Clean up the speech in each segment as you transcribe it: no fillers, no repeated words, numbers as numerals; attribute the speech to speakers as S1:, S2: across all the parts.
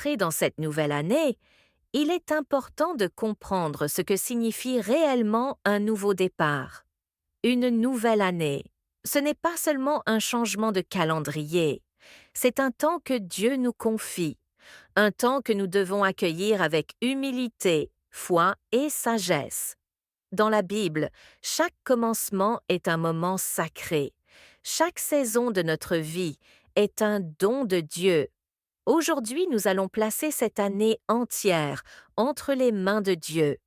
S1: Entrer dans cette nouvelle année, il est important de comprendre ce que signifie réellement un nouveau départ. Une nouvelle année, ce n'est pas seulement un changement de calendrier, c'est un temps que Dieu nous confie, un temps que nous devons accueillir avec humilité, foi et sagesse. Dans la Bible, chaque commencement est un moment sacré. Chaque saison de notre vie est un don de Dieu. Aujourd'hui, nous allons placer cette année entière entre les mains de Dieu.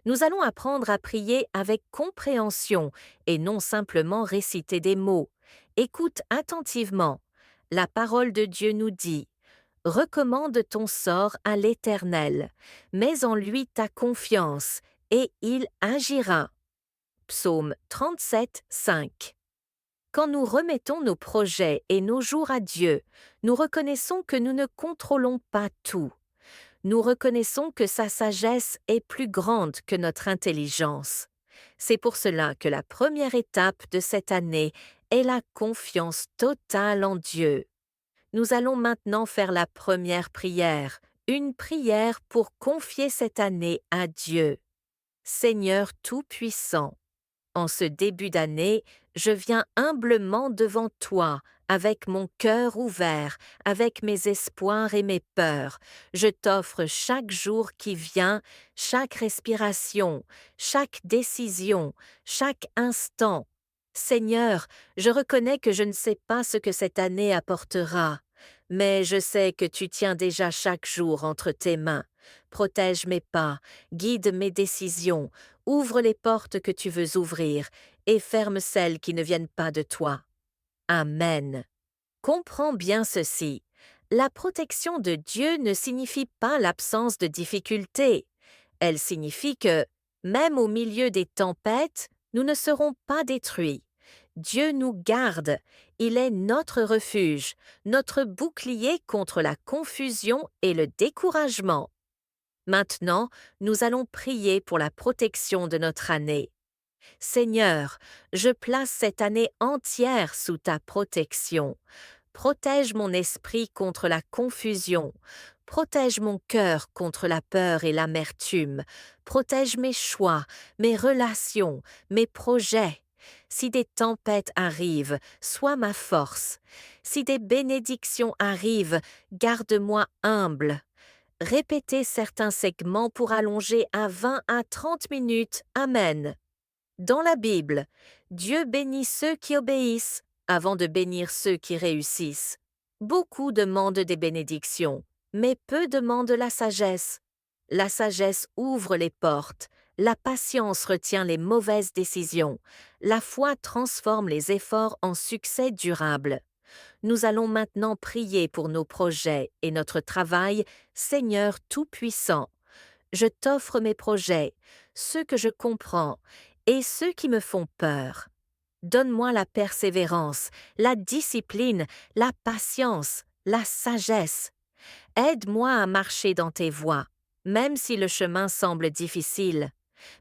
S1: Nous allons apprendre à prier avec compréhension et non simplement réciter des mots. Écoute attentivement. La parole de Dieu nous dit: recommande ton sort à l'Éternel, mets en lui ta confiance, et il agira. Psaume 37, 5. Quand nous remettons nos projets et nos jours à Dieu, nous reconnaissons que nous ne contrôlons pas tout. Nous reconnaissons que sa sagesse est plus grande que notre intelligence. C'est pour cela que la première étape de cette année est la confiance totale en Dieu. Nous allons maintenant faire la première prière, une prière pour confier cette année à Dieu. Seigneur Tout-Puissant, en ce début d'année, je viens humblement devant toi, avec mon cœur ouvert, avec mes espoirs et mes peurs. Je t'offre chaque jour qui vient, chaque respiration, chaque décision, chaque instant. Seigneur, je reconnais que je ne sais pas ce que cette année apportera, mais je sais que tu tiens déjà chaque jour entre tes mains. Protège mes pas, guide mes décisions, ouvre les portes que tu veux ouvrir et ferme celles qui ne viennent pas de toi. Amen. Comprends bien ceci. La protection de Dieu ne signifie pas l'absence de difficultés. Elle signifie que, même au milieu des tempêtes, nous ne serons pas détruits. Dieu nous garde. Il est notre refuge, notre bouclier contre la confusion et le découragement. Maintenant, nous allons prier pour la protection de notre année. Seigneur, je place cette année entière sous ta protection. Protège mon esprit contre la confusion. Protège mon cœur contre la peur et l'amertume. Protège mes choix, mes relations, mes projets. Si des tempêtes arrivent, sois ma force. Si des bénédictions arrivent, garde-moi humble. Répétez certains segments pour allonger à 20 à 30 minutes. Amen. Dans la Bible, Dieu bénit ceux qui obéissent avant de bénir ceux qui réussissent. Beaucoup demandent des bénédictions, mais peu demandent la sagesse. La sagesse ouvre les portes, la patience retient les mauvaises décisions, la foi transforme les efforts en succès durable. Nous allons maintenant prier pour nos projets et notre travail, Seigneur Tout-Puissant. Je t'offre mes projets, ceux que je comprends et ceux qui me font peur. Donne-moi la persévérance, la discipline, la patience, la sagesse. Aide-moi à marcher dans tes voies, même si le chemin semble difficile,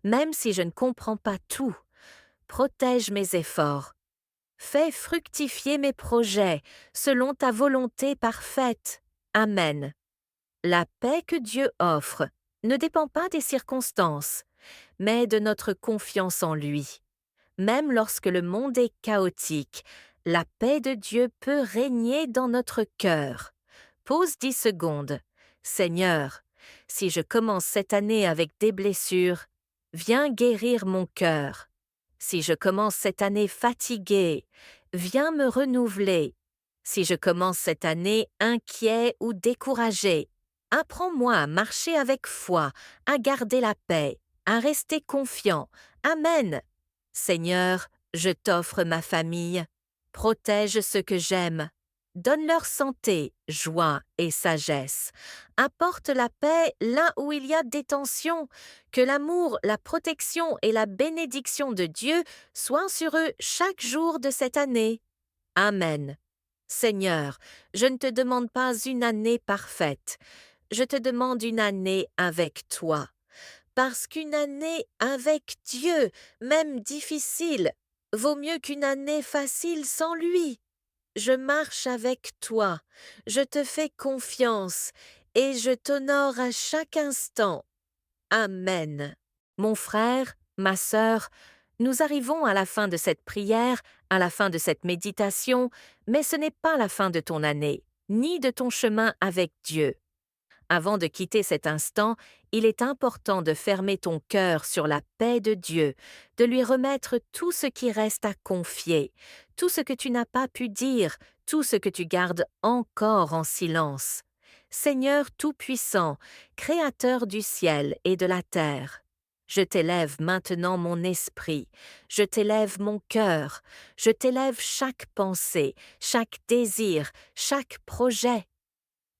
S1: même si je ne comprends pas tout. Protège mes efforts. Fais fructifier mes projets selon ta volonté parfaite. Amen. La paix que Dieu offre ne dépend pas des circonstances, mais de notre confiance en lui. Même lorsque le monde est chaotique, la paix de Dieu peut régner dans notre cœur. Pause 10 secondes. Seigneur, si je commence cette année avec des blessures, viens guérir mon cœur. Si je commence cette année fatigué, viens me renouveler. Si je commence cette année inquiet ou découragé, apprends-moi à marcher avec foi, à garder la paix, à rester confiant. Amen. Seigneur, je t'offre ma famille. Protège ceux que j'aime. Donne-leur santé, joie et sagesse. Apporte la paix là où il y a des tensions. Que l'amour, la protection et la bénédiction de Dieu soient sur eux chaque jour de cette année. Amen. Seigneur, je ne te demande pas une année parfaite. Je te demande une année avec toi. Parce qu'une année avec Dieu, même difficile, vaut mieux qu'une année facile sans lui. Je marche avec toi, je te fais confiance, et je t'honore à chaque instant. Amen. Mon frère, ma sœur, nous arrivons à la fin de cette prière, à la fin de cette méditation, mais ce n'est pas la fin de ton année, ni de ton chemin avec Dieu. Avant de quitter cet instant, il est important de fermer ton cœur sur la paix de Dieu, de lui remettre tout ce qui reste à confier, tout ce que tu n'as pas pu dire, tout ce que tu gardes encore en silence. Seigneur Tout-Puissant, Créateur du ciel et de la terre, je t'élève maintenant mon esprit, je t'élève mon cœur, je t'élève chaque pensée, chaque désir, chaque projet.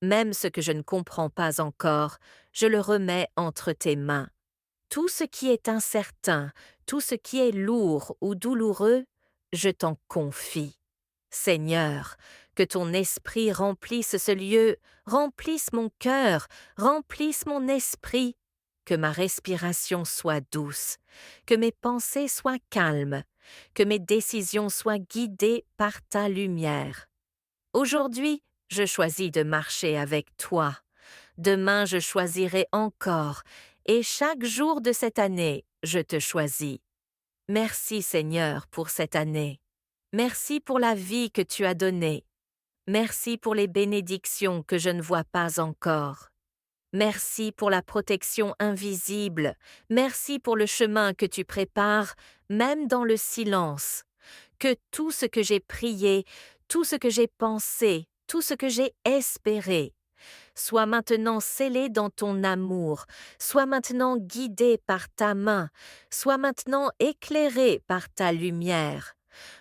S1: Même ce que je ne comprends pas encore, je le remets entre tes mains. Tout ce qui est incertain, tout ce qui est lourd ou douloureux, je t'en confie. Seigneur, que ton esprit remplisse ce lieu, remplisse mon cœur, remplisse mon esprit, que ma respiration soit douce, que mes pensées soient calmes, que mes décisions soient guidées par ta lumière. Aujourd'hui, je choisis de marcher avec toi. Demain, je choisirai encore, et chaque jour de cette année, je te choisis. Merci Seigneur pour cette année. Merci pour la vie que tu as donnée. Merci pour les bénédictions que je ne vois pas encore. Merci pour la protection invisible. Merci pour le chemin que tu prépares, même dans le silence. Que tout ce que j'ai prié, tout ce que j'ai pensé, tout ce que j'ai espéré, soit maintenant scellé dans ton amour, soit maintenant guidé par ta main, soit maintenant éclairé par ta lumière.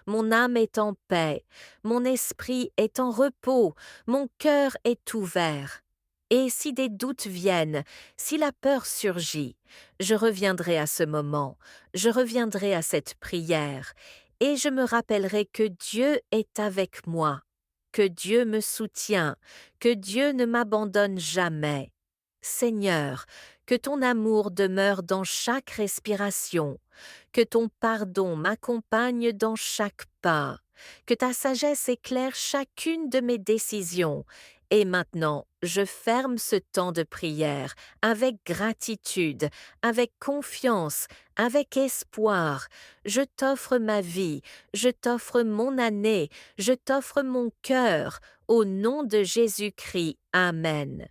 S1: Mon âme est en paix, mon esprit est en repos, mon cœur est ouvert. Et si des doutes viennent, si la peur surgit, je reviendrai à ce moment, je reviendrai à cette prière, et je me rappellerai que Dieu est avec moi, que Dieu me soutient, que Dieu ne m'abandonne jamais. Seigneur, que ton amour demeure dans chaque respiration, que ton pardon m'accompagne dans chaque pas, que ta sagesse éclaire chacune de mes décisions. Et maintenant, je ferme ce temps de prière avec gratitude, avec confiance, avec espoir. Je t'offre ma vie, je t'offre mon année, je t'offre mon cœur. Au nom de Jésus-Christ. Amen.